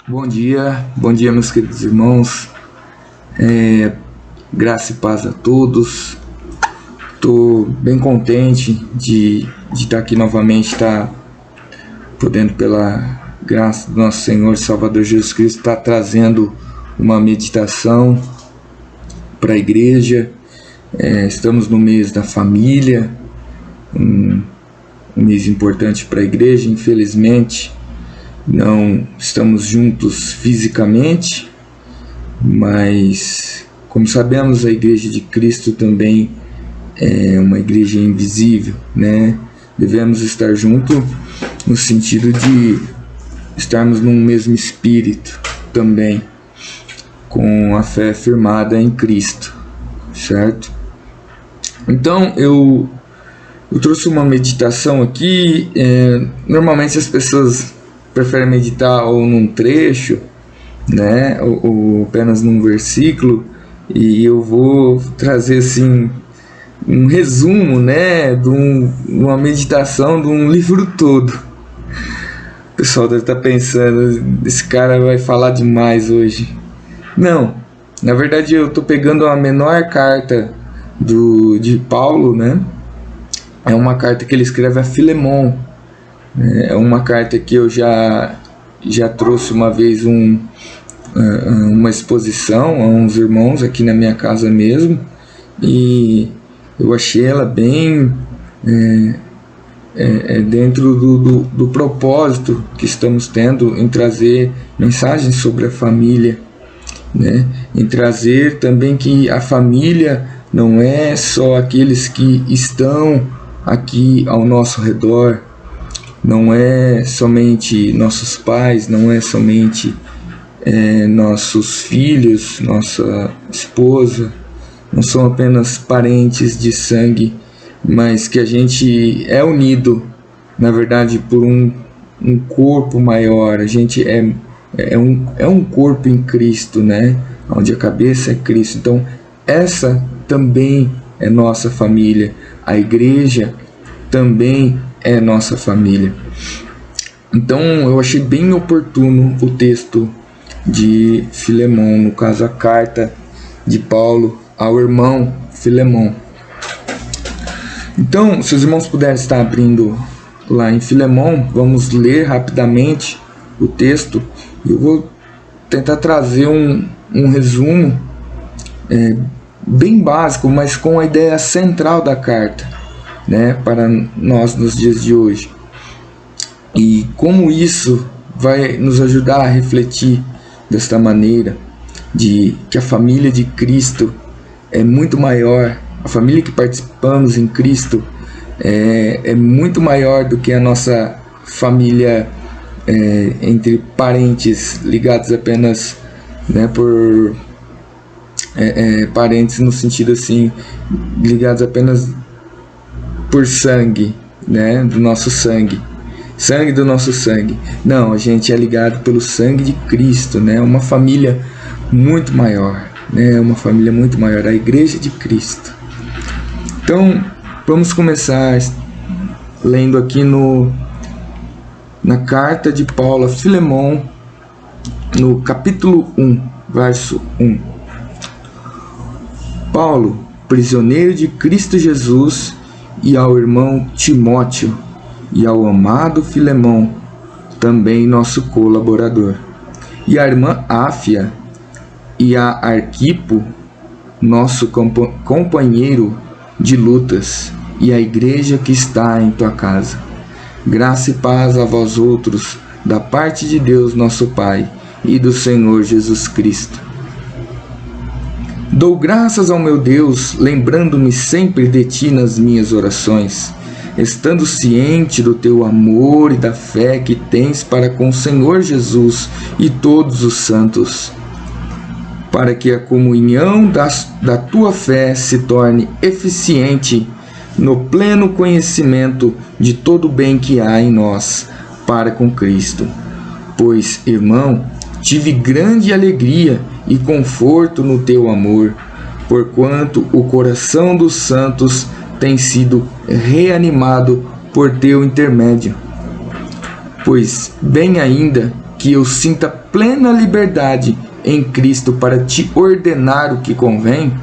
Bom dia meus queridos irmãos, graça e paz a todos. Estou bem contente de estar aqui novamente, podendo pela graça do nosso Senhor e Salvador Jesus Cristo, estar trazendo uma meditação para a igreja. Estamos no mês da família, um mês importante para a igreja. Infelizmente não estamos juntos fisicamente, mas como sabemos, a igreja de Cristo também é uma igreja invisível, né? Devemos estar juntos no sentido de estarmos num mesmo espírito também, com a fé firmada em Cristo, certo? Então eu trouxe uma meditação aqui. Normalmente as pessoas preferem meditar ou num trecho, né, ou apenas num versículo, e eu vou trazer assim um resumo, né, de uma meditação de um livro todo. O pessoal deve estar pensando, esse cara vai falar demais hoje. Não, na verdade eu estou pegando a menor carta de Paulo, né? É uma carta que ele escreve a Filemon. É uma carta que eu já trouxe uma vez uma exposição a uns irmãos aqui na minha casa mesmo, e eu achei ela bem dentro do propósito que estamos tendo em trazer mensagens sobre a família, né? Em trazer também que a família não é só aqueles que estão aqui ao nosso redor, não é somente nossos pais, não é somente nossos filhos, nossa esposa, não são apenas parentes de sangue, mas que a gente é unido, na verdade, por um corpo maior. A gente é um corpo em Cristo, né? Onde a cabeça é Cristo. Então, essa também é nossa família. A igreja também é nossa família. Então eu achei bem oportuno o texto de Filemon, no caso a carta de Paulo ao irmão Filemon. Então, se os irmãos puderem estar abrindo lá em Filemon, vamos ler rapidamente o texto. Eu vou tentar trazer um resumo bem básico, mas com a ideia central da carta, né, para nós nos dias de hoje, e como isso vai nos ajudar a refletir desta maneira, de que a família de Cristo é muito maior, a família que participamos em Cristo é muito maior do que a nossa família entre parentes ligados apenas, né, por parentes no sentido assim, ligados apenas por sangue, né, do nosso sangue do nosso sangue. Não, a gente é ligado pelo sangue de Cristo, né? Uma família muito maior, né? Uma família muito maior, a igreja de Cristo. Então, vamos começar lendo aqui na carta de Paulo a Filemon, no capítulo 1, verso 1. Paulo, prisioneiro de Cristo Jesus, e ao irmão Timóteo, e ao amado Filemon, também nosso colaborador, e a irmã Áfia, e a Arquipo, nosso companheiro de lutas, e a igreja que está em tua casa. Graça e paz a vós outros, da parte de Deus nosso Pai, e do Senhor Jesus Cristo. Dou graças ao meu Deus, lembrando-me sempre de ti nas minhas orações, estando ciente do teu amor e da fé que tens para com o Senhor Jesus e todos os santos, para que a comunhão da tua fé se torne eficiente no pleno conhecimento de todo o bem que há em nós para com Cristo. Pois, irmão, tive grande alegria e conforto no teu amor, porquanto o coração dos santos tem sido reanimado por teu intermédio. pois bem ainda que eu sinta plena liberdade em Cristo para te ordenar o que convém,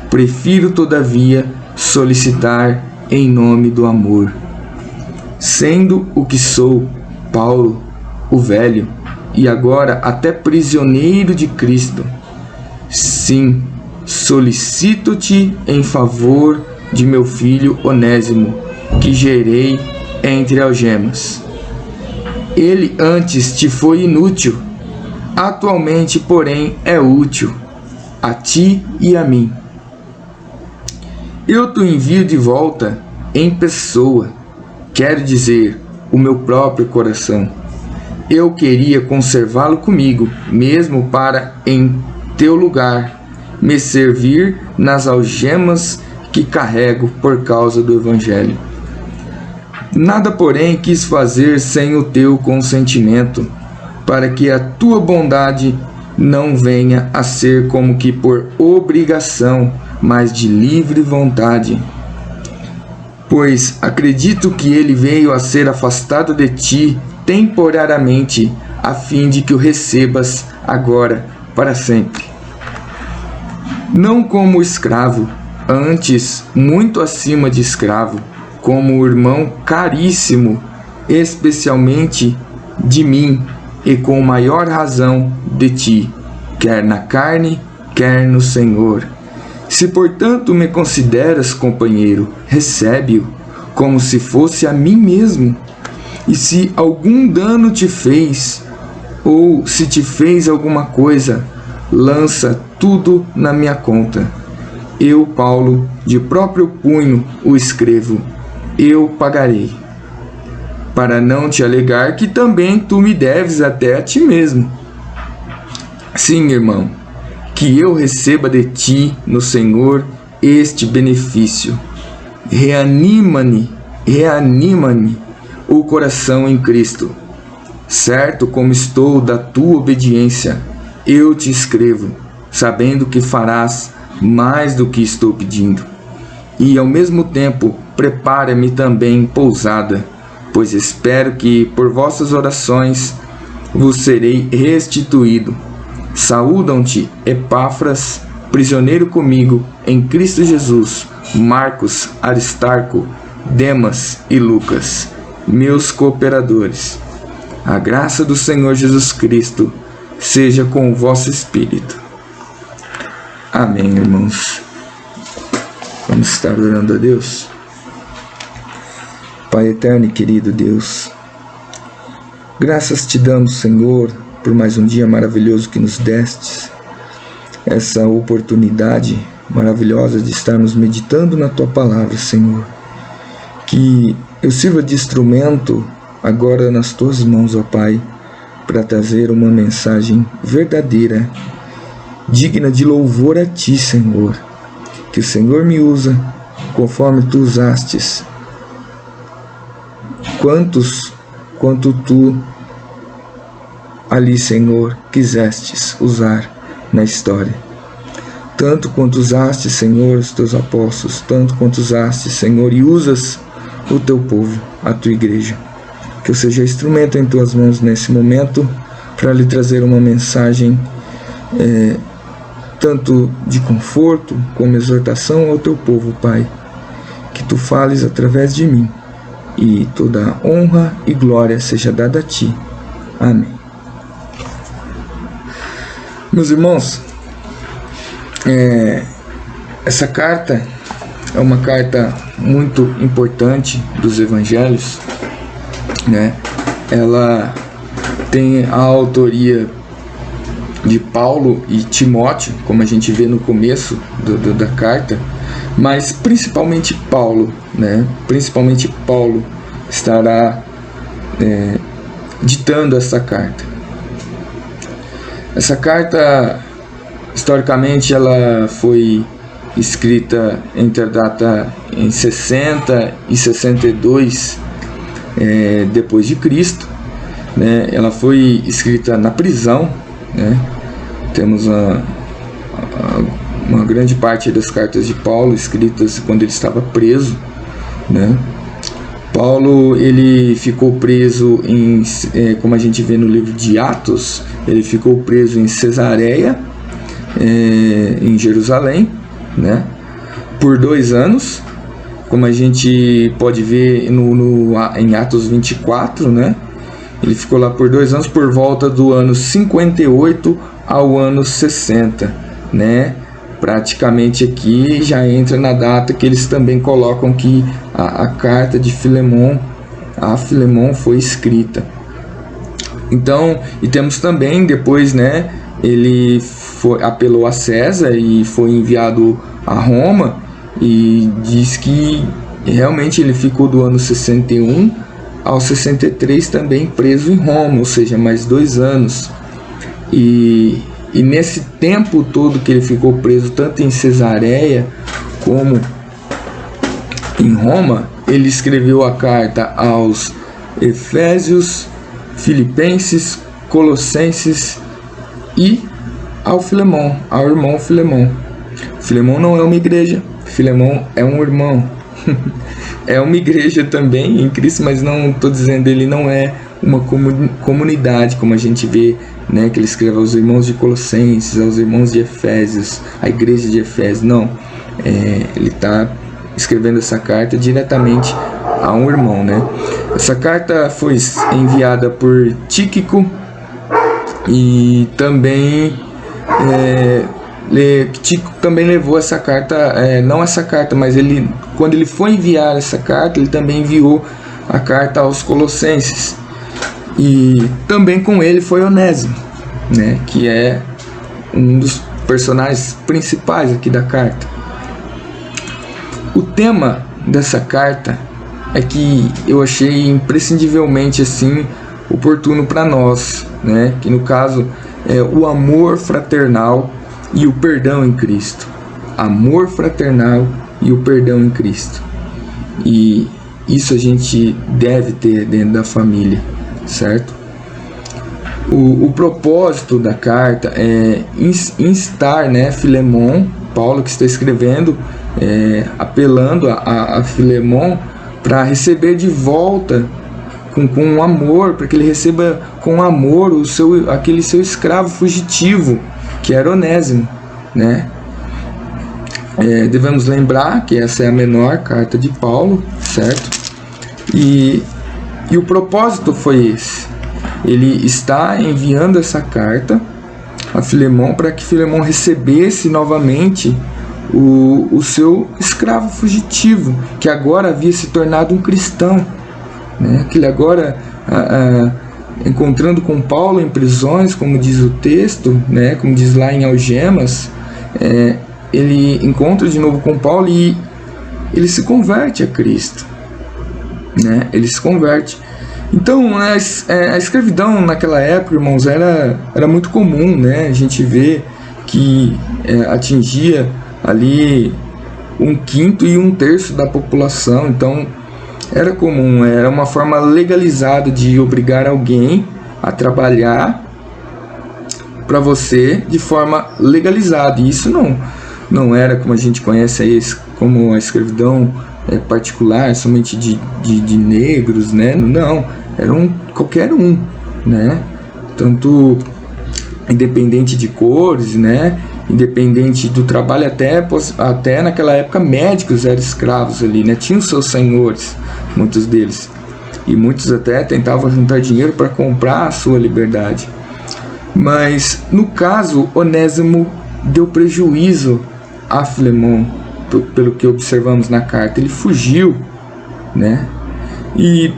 prefiro todavia solicitar em nome do amor. Sendo o que sou, Paulo, o velho, e agora até prisioneiro de Cristo, sim, solicito-te em favor de meu filho Onésimo, que gerei entre algemas. Ele antes te foi inútil, atualmente, porém, é útil a ti e a mim. Eu te envio de volta em pessoa, quero dizer, o meu próprio coração. Eu queria conservá-lo comigo, mesmo para, em teu lugar, me servir nas algemas que carrego por causa do Evangelho. Nada, porém, quis fazer sem o teu consentimento, para que a tua bondade não venha a ser como que por obrigação, mas de livre vontade. Pois acredito que ele veio a ser afastado de ti temporariamente, a fim de que o recebas agora para sempre. Não como escravo, antes muito acima de escravo, como irmão caríssimo, especialmente de mim, e com maior razão de ti, quer na carne, quer no Senhor. Se, portanto, me consideras companheiro, recebe-o, como se fosse a mim mesmo. E se algum dano te fez, ou se te fez alguma coisa, lança tudo na minha conta. Eu, Paulo, de próprio punho o escrevo, eu pagarei. Para não te alegar que também tu me deves até a ti mesmo. Sim, irmão, que eu receba de ti, no Senhor, este benefício. Reanima-me o coração em Cristo. Certo como estou da tua obediência, eu te escrevo, sabendo que farás mais do que estou pedindo. E, ao mesmo tempo, prepara-me também pousada, pois espero que, por vossas orações, vos serei restituído. Saúdam-te, Epáfras, prisioneiro comigo, em Cristo Jesus, Marcos, Aristarco, Demas e Lucas, meus cooperadores. A graça do Senhor Jesus Cristo seja com o vosso espírito. Amém, irmãos. Vamos estar orando a Deus. Pai eterno e querido Deus, graças te damos, Senhor, por mais um dia maravilhoso que nos destes, essa oportunidade maravilhosa de estarmos meditando na tua palavra, Senhor. Que eu sirva de instrumento agora nas tuas mãos, ó Pai, para trazer uma mensagem verdadeira, digna de louvor a ti, Senhor. Que o Senhor me usa conforme tu usastes, quanto tu ali, Senhor, quisestes usar na história. Tanto quanto usaste, Senhor, os teus apóstolos, tanto quanto usaste, Senhor, e usas o teu povo, a tua igreja. Que eu seja instrumento em tuas mãos nesse momento, para lhe trazer uma mensagem tanto de conforto como exortação ao teu povo, Pai. Que tu fales através de mim, e toda honra e glória seja dada a ti. Amém. Meus irmãos, essa carta é uma carta muito importante dos evangelhos, né? Ela tem a autoria de Paulo e Timóteo, como a gente vê no começo da carta, mas principalmente Paulo, né? Principalmente Paulo estará ditando essa carta. Essa carta, historicamente, ela foi escrita entre a data em 60 e 62 depois de Cristo, né? Ela foi escrita na prisão, né? Temos uma grande parte das cartas de Paulo escritas quando ele estava preso, né? Paulo, ele ficou preso como a gente vê no livro de Atos, ele ficou preso em Cesareia, em Jerusalém, né, por 2 anos, como a gente pode ver em Atos 24, né, ele ficou lá por 2 anos, por volta do ano 58 ao ano 60, né, praticamente aqui já entra na data que eles também colocam que a carta de Filemon, a Filemon foi escrita. Então, e temos também depois, né, ele apelou a César e foi enviado a Roma, e diz que realmente ele ficou do ano 61 ao 63 também preso em Roma, ou seja, mais 2 anos. E nesse tempo todo que ele ficou preso, tanto em Cesareia como em Roma, ele escreveu a carta aos Efésios, Filipenses, Colossenses e ao Filemon, ao irmão Filemon. Filemon não é uma igreja, Filemon é um irmão. É uma igreja também em Cristo, mas não estou dizendo, ele não é uma comunidade, como a gente vê, né, que ele escreve aos irmãos de Colossenses, aos irmãos de Efésios, a igreja de Efésios. Não, ele está escrevendo essa carta diretamente a um irmão, né? Essa carta foi enviada por Tíquico, e também Tíquico também levou essa carta, não essa carta, mas quando ele foi enviar essa carta, ele também enviou a carta aos Colossenses. E também com ele foi Onésimo, né, que é um dos personagens principais aqui da carta. O tema dessa carta é que eu achei imprescindivelmente assim oportuno para nós, né, que no caso é o amor fraternal e o perdão em Cristo. Amor fraternal e o perdão em Cristo. E isso a gente deve ter dentro da família, certo? O propósito da carta é instar, né, Filemon, Paulo que está escrevendo, apelando a Filemon para receber de volta com amor, para que ele receba com amor aquele seu escravo fugitivo, que era Onésimo, né? Devemos lembrar que essa é a menor carta de Paulo, certo? E o propósito foi esse. Ele está enviando essa carta a Filemon para que Filemon recebesse novamente o seu escravo fugitivo, que agora havia se tornado um cristão, né? Que ele agora, encontrando com Paulo em prisões, como diz o texto, né? Como diz lá em Algemas, ele encontra de novo com Paulo e ele se converte a Cristo, né? Ele se converte. Então, a escravidão naquela época, irmãos, era muito comum, né? A gente vê que atingia ali 1/5 e 1/3 da população. Então, era comum, era uma forma legalizada de obrigar alguém a trabalhar para você de forma legalizada. E isso não era como a gente conhece aí, como a escravidão particular, somente de negros, né? Não, era qualquer um, né? Tanto independente de cores, né? Independente do trabalho, até naquela época médicos eram escravos ali, né? Tinham seus senhores, muitos deles, e muitos até tentavam juntar dinheiro para comprar a sua liberdade. Mas no caso, Onésimo deu prejuízo a Filemon, pelo que observamos na carta. Ele fugiu, né? E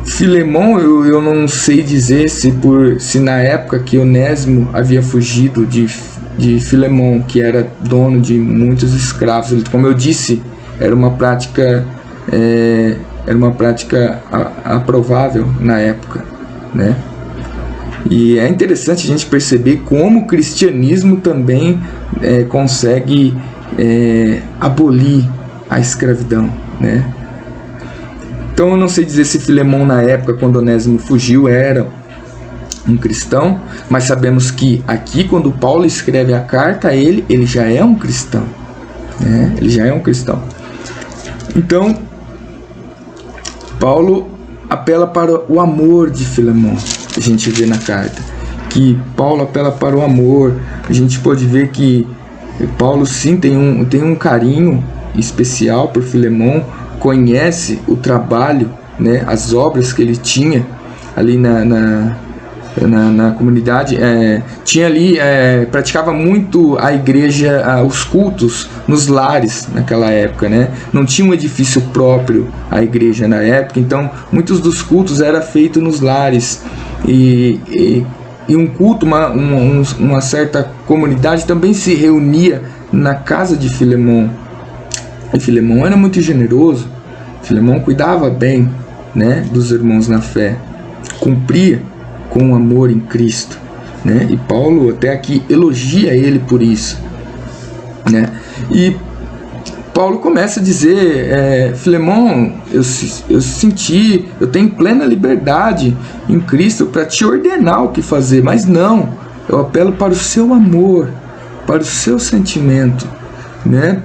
Filemon, eu não sei dizer se na época que Onésimo havia fugido de Filemon, que era dono de muitos escravos, como eu disse, era uma prática aprovável na época, né? E é interessante a gente perceber como o cristianismo também consegue abolir a escravidão, né? Então eu não sei dizer se Filemon na época, quando Onésimo fugiu, era um cristão, mas sabemos que aqui, quando Paulo escreve a carta a ele já é um cristão, né? Ele já é um cristão. Então, Paulo apela para o amor de Filemão. A gente vê na carta que Paulo apela para o amor. A gente pode ver que Paulo sim tem um carinho especial por Filemão, conhece o trabalho, né, as obras que ele tinha ali na comunidade, tinha ali, praticava muito a igreja, os cultos nos lares naquela época, né? Não tinha um edifício próprio a igreja na época, então muitos dos cultos era feito nos lares, e um culto, uma certa comunidade também se reunia na casa de Filemão. E Filemão era muito generoso, Filemão cuidava bem, né, dos irmãos na fé, cumpria com amor em Cristo, né? E Paulo até aqui elogia ele por isso, né? E Paulo começa a dizer, Filemão, eu tenho plena liberdade em Cristo para te ordenar o que fazer, mas não, eu apelo para o seu amor, para o seu sentimento, né?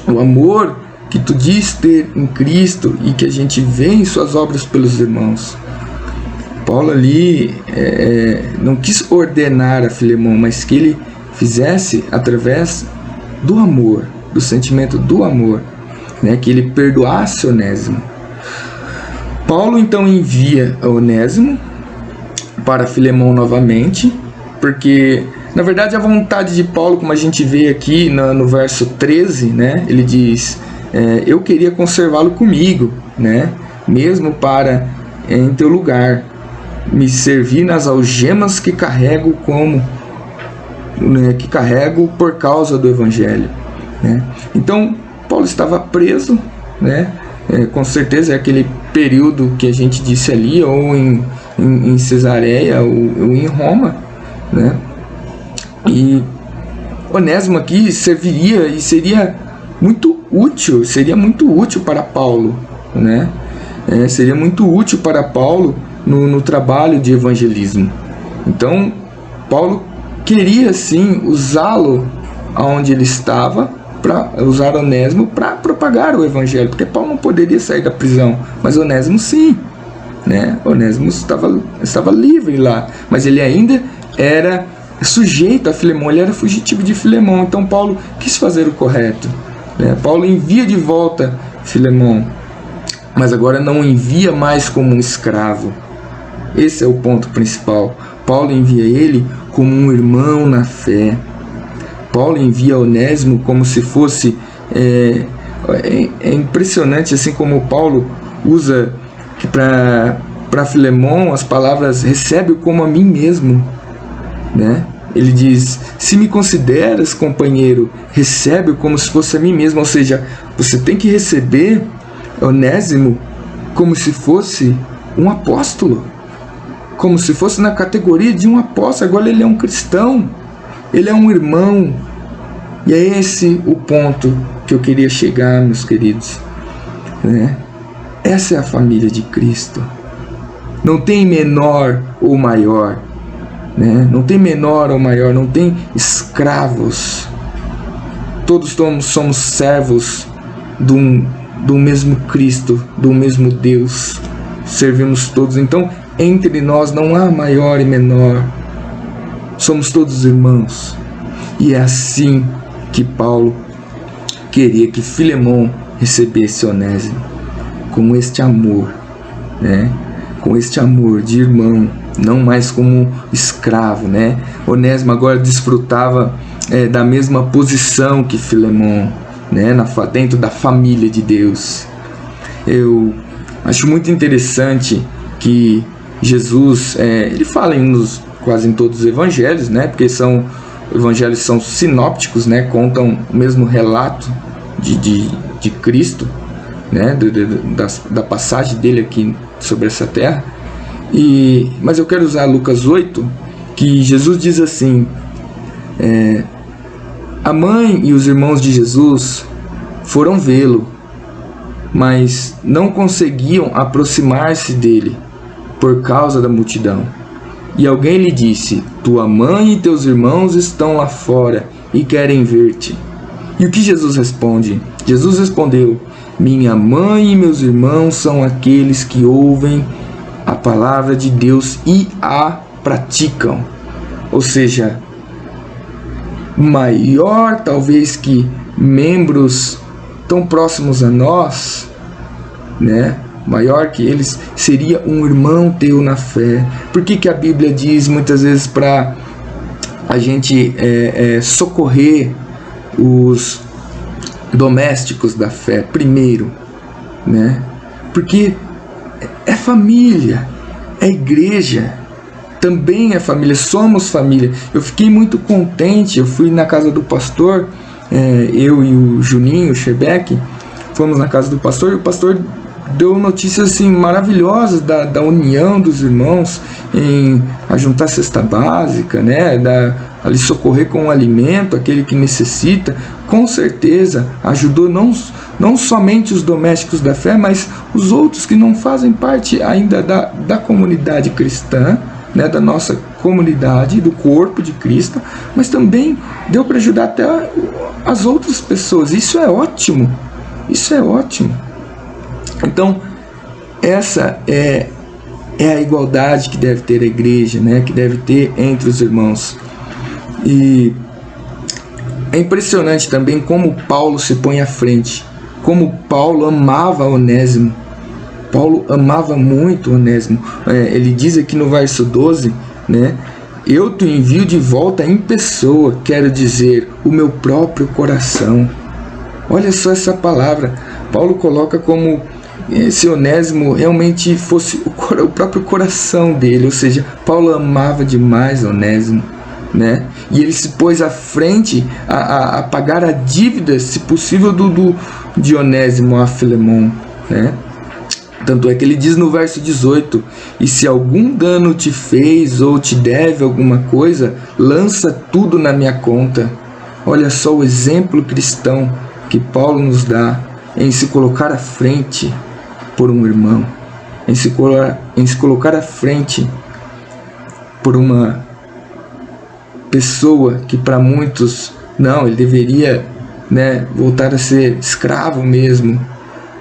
O amor que tu diz ter em Cristo e que a gente vê em suas obras pelos irmãos. Paulo ali não quis ordenar a Filemão, mas que ele fizesse através do amor, do sentimento do amor, né? Que ele perdoasse Onésimo. Paulo então envia Onésimo para Filemão novamente, porque na verdade a vontade de Paulo, como a gente vê aqui no verso 13, né? Ele diz, eu queria conservá-lo comigo, né? Mesmo para em teu lugar me servir nas algemas que carrego que carrego por causa do Evangelho, né? Então Paulo estava preso, né? Com certeza é aquele período que a gente disse ali, ou em Cesareia ou em Roma, né? E Onésimo aqui serviria e seria muito útil para Paulo, né? Seria muito útil para Paulo no trabalho de evangelismo. Então Paulo queria sim usá-lo aonde ele estava, para usar Onésimo para propagar o evangelho, porque Paulo não poderia sair da prisão, mas Onésimo sim, né? Onésimo estava livre lá, mas ele ainda era sujeito a Filemão, ele era fugitivo de Filemão. Então Paulo quis fazer o correto, né? Paulo envia de volta Filemão, mas agora não envia mais como um escravo. Esse é o ponto principal. Paulo envia ele como um irmão na fé. Paulo envia Onésimo como se fosse... É impressionante assim como Paulo usa para Filemão as palavras recebe-o como a mim mesmo, né? Ele diz, se me consideras companheiro, recebe-o como se fosse a mim mesmo. Ou seja, você tem que receber Onésimo como se fosse um apóstolo, como se fosse na categoria de um apóstolo. Agora ele é um cristão, ele é um irmão. E é esse o ponto que eu queria chegar, meus queridos, né? Essa é a família de Cristo. Não tem menor ou maior, né? Não tem menor ou maior, não tem escravos. Todos somos servos do mesmo Cristo, do mesmo Deus. Servimos todos. Então, entre nós não há maior e menor. Somos todos irmãos. E é assim que Paulo queria que Filemão recebesse Onésimo, com este amor, né? Com este amor de irmão, não mais como escravo, né? Onésimo agora desfrutava da mesma posição que Filemão, né? Dentro da família de Deus. Eu acho muito interessante que Jesus, ele fala quase em todos os evangelhos, né? Porque evangelhos são sinópticos, né? Contam o mesmo relato de Cristo, né? Da passagem dele aqui sobre essa terra. Mas eu quero usar Lucas 8, que Jesus diz assim, a mãe e os irmãos de Jesus foram vê-lo, mas não conseguiam aproximar-se dele por causa da multidão. E alguém lhe disse, tua mãe e teus irmãos estão lá fora e querem ver-te. E o que Jesus responde? Jesus respondeu, Minha mãe e meus irmãos são aqueles que ouvem a palavra de Deus e a praticam. Ou seja, maior talvez que membros tão próximos a nós, né? Maior que eles seria um irmão teu na fé. Por que a Bíblia diz muitas vezes para a gente socorrer os domésticos da fé primeiro, né? Porque é família, é igreja, também é família, somos família. Eu fiquei muito contente, eu fui na casa do pastor, eu e o Juninho, o Shebeck, fomos na casa do pastor, e o pastor deu notícias assim maravilhosas da união dos irmãos em ajuntar cesta básica, né? Ali socorrer com o alimento aquele que necessita. Com certeza ajudou não somente os domésticos da fé, mas os outros que não fazem parte ainda da comunidade cristã, né? Da nossa comunidade, do corpo de Cristo, mas também deu para ajudar até as outras pessoas. Isso é ótimo, isso é ótimo. Então, essa é a igualdade que deve ter a igreja, né? Que deve ter entre os irmãos. E é impressionante também como Paulo se põe à frente, como Paulo amava Onésimo. Paulo amava muito Onésimo. Ele diz aqui no verso 12, né? Eu te envio de volta em pessoa, quero dizer, o meu próprio coração. Olha só essa palavra. Paulo coloca como se Onésimo realmente fosse o próprio coração dele, ou seja, Paulo amava demais Onésimo, né? E ele se pôs à frente a pagar a dívida, se possível, de Onésimo a Filemon, né? Tanto é que ele diz no verso 18: e se algum dano te fez ou te deve alguma coisa, lança tudo na minha conta. Olha só o exemplo cristão que Paulo nos dá em se colocar à frente por um irmão, em se colocar à frente por uma pessoa que para muitos, não, ele deveria, né, voltar a ser escravo mesmo,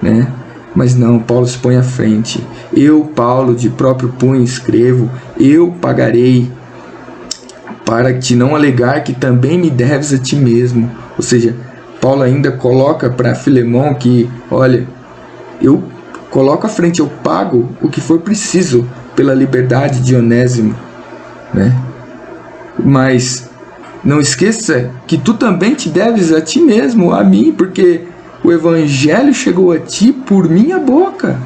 né? Mas não, Paulo se põe à frente. Eu, Paulo, de próprio punho escrevo, eu pagarei, para te não alegar que também me deves a ti mesmo. Ou seja, Paulo ainda coloca para Filemon que, olha, eu coloco à frente, eu pago o que for preciso pela liberdade de Onésimo, né? Mas não esqueça que tu também te deves a ti mesmo, a mim, porque o evangelho chegou a ti por minha boca.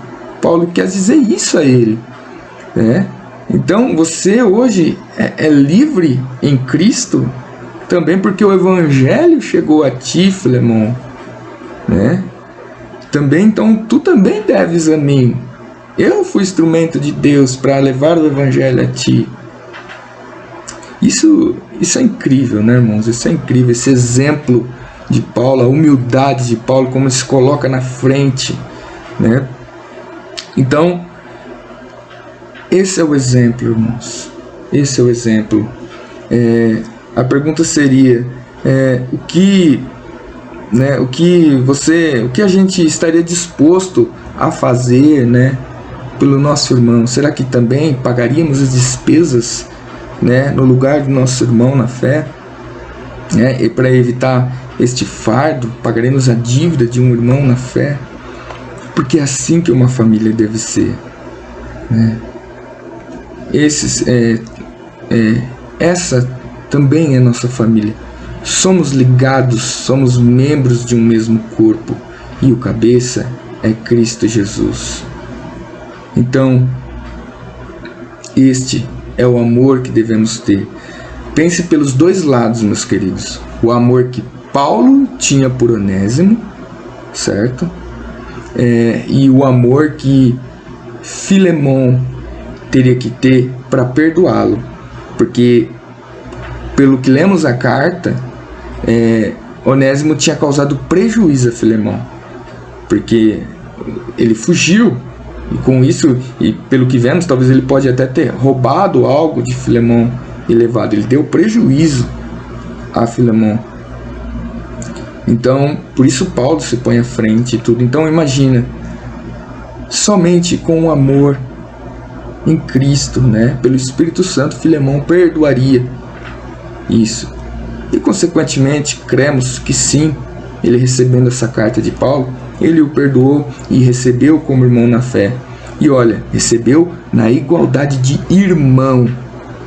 Paulo quer dizer isso a ele, né? Então você hoje é livre em Cristo também porque o evangelho chegou a ti, Filemon, né? Também, então tu também deves a mim. Eu fui instrumento de Deus para levar o evangelho a ti. Isso é incrível, né, irmãos? Isso é incrível, esse exemplo de Paulo, a humildade de Paulo, como ele se coloca na frente, né? Então, esse é o exemplo, irmãos. Esse é o exemplo. A pergunta seria, o que a gente estaria disposto a fazer, né, pelo nosso irmão? Será que também pagaríamos as despesas, né, no lugar do nosso irmão na fé, né, e para evitar este fardo, pagaremos a dívida de um irmão na fé? Porque é assim que uma família deve ser, né? Essa também é nossa família. Somos ligados, somos membros de um mesmo corpo, e o cabeça é Cristo Jesus. Então, este é o amor que devemos ter. Pense pelos dois lados, meus queridos. O amor que Paulo tinha por Onésimo, certo? E o amor que Filemon teria que ter para perdoá-lo. Porque, pelo que lemos a carta, Onésimo tinha causado prejuízo a Filemon, porque ele fugiu, e com isso, e pelo que vemos, talvez ele pode até ter roubado algo de Filemon e levado. Ele deu prejuízo a Filemon. Então, por isso Paulo se põe à frente e tudo. Então imagina, somente com o amor em Cristo, né, pelo Espírito Santo, Filemão perdoaria isso. E consequentemente, cremos que sim, ele recebendo essa carta de Paulo, ele o perdoou e recebeu como irmão na fé. E olha, recebeu na igualdade de irmão,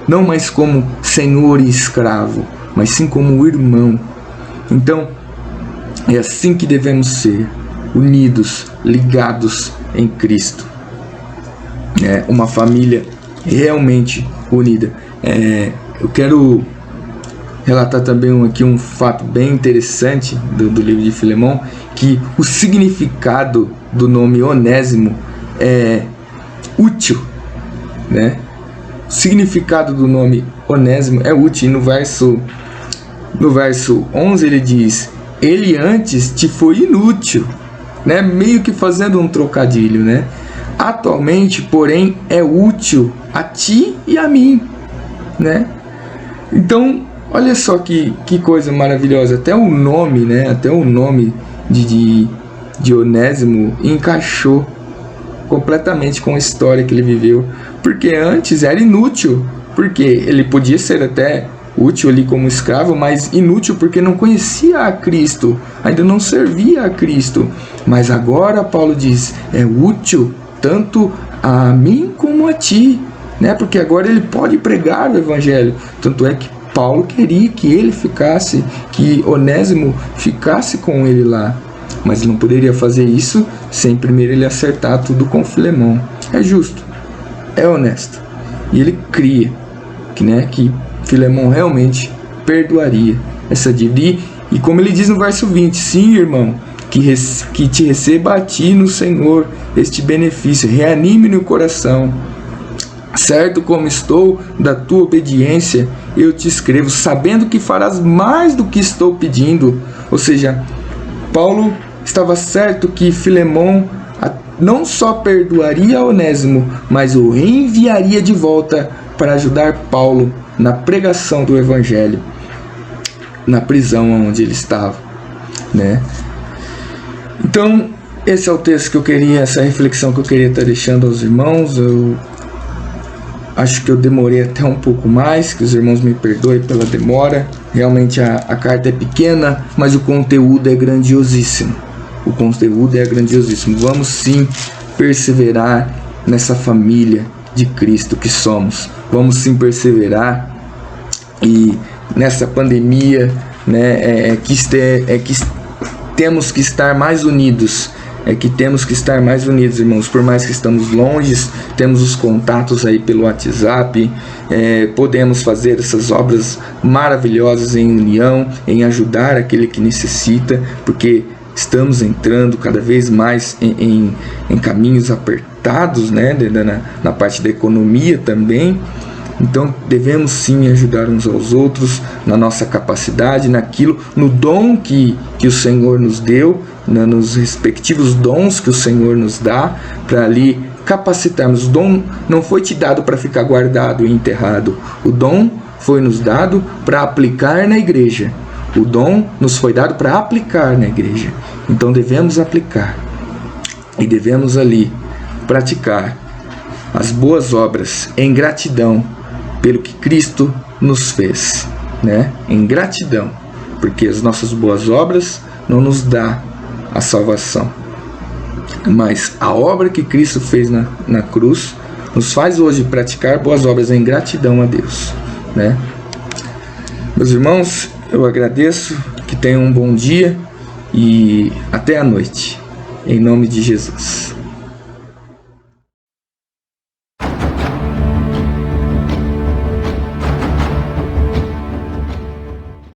não mais como senhor e escravo, mas sim como irmão. Então, é assim que devemos ser, unidos, ligados em Cristo. É uma família realmente unida. Eu quero relatar também aqui um fato bem interessante do livro de Filemão, que o significado do nome Onésimo é útil, né? O significado do nome Onésimo é útil. E no verso 11 ele diz: ele antes te foi inútil, né? Meio que fazendo um trocadilho, né? Atualmente, porém, é útil a ti e a mim, né? Então, olha só que coisa maravilhosa. Até o nome, né? Até o nome de Onésimo encaixou completamente com a história que ele viveu. Porque antes era inútil, porque ele podia ser até útil ali como escravo, mas inútil porque não conhecia a Cristo, ainda não servia a Cristo. Mas agora Paulo diz, é útil tanto a mim como a ti, né? Porque agora ele pode pregar o evangelho. Tanto é que Paulo queria que ele ficasse, que Onésimo ficasse com ele lá, mas não poderia fazer isso sem primeiro ele acertar tudo com Filemão. É justo, é honesto, e ele cria que Filemão realmente perdoaria essa dívida. E como ele diz no verso 20, sim, irmão, que te receba a ti no Senhor este benefício, reanime no coração. Certo como estou da tua obediência, eu te escrevo, sabendo que farás mais do que estou pedindo. Ou seja, Paulo estava certo que Filemão não só perdoaria Onésimo, mas o enviaria de volta para ajudar Paulo na pregação do evangelho, na prisão onde ele estava, né? Então, esse é o texto que eu queria, essa reflexão que eu queria estar deixando aos irmãos. Eu acho que eu demorei até um pouco mais, que os irmãos me perdoem pela demora. Realmente a carta é pequena, mas o conteúdo é grandiosíssimo. O conteúdo é grandiosíssimo. Vamos sim perseverar nessa família de Cristo que somos. Vamos sim perseverar e nessa pandemia, né, que temos que estar mais unidos. Temos que estar mais unidos, irmãos. Por mais que estamos longe, temos os contatos aí pelo WhatsApp, podemos fazer essas obras maravilhosas em união, em ajudar aquele que necessita, porque estamos entrando cada vez mais em caminhos apertados, né, na parte da economia também. Então devemos sim ajudar uns aos outros na nossa capacidade, no dom que o Senhor nos deu, nos respectivos dons que o Senhor nos dá, para ali capacitarmos. O dom não foi te dado para ficar guardado e enterrado. O dom foi nos dado para aplicar na igreja. O dom nos foi dado para aplicar na igreja. Então devemos aplicar e devemos ali praticar as boas obras em gratidão pelo que Cristo nos fez, né? Em gratidão, porque as nossas boas obras não nos dá a salvação, mas a obra que Cristo fez na cruz nos faz hoje praticar boas obras em gratidão a Deus, né? Meus irmãos, eu agradeço, que tenham um bom dia e até a noite, em nome de Jesus.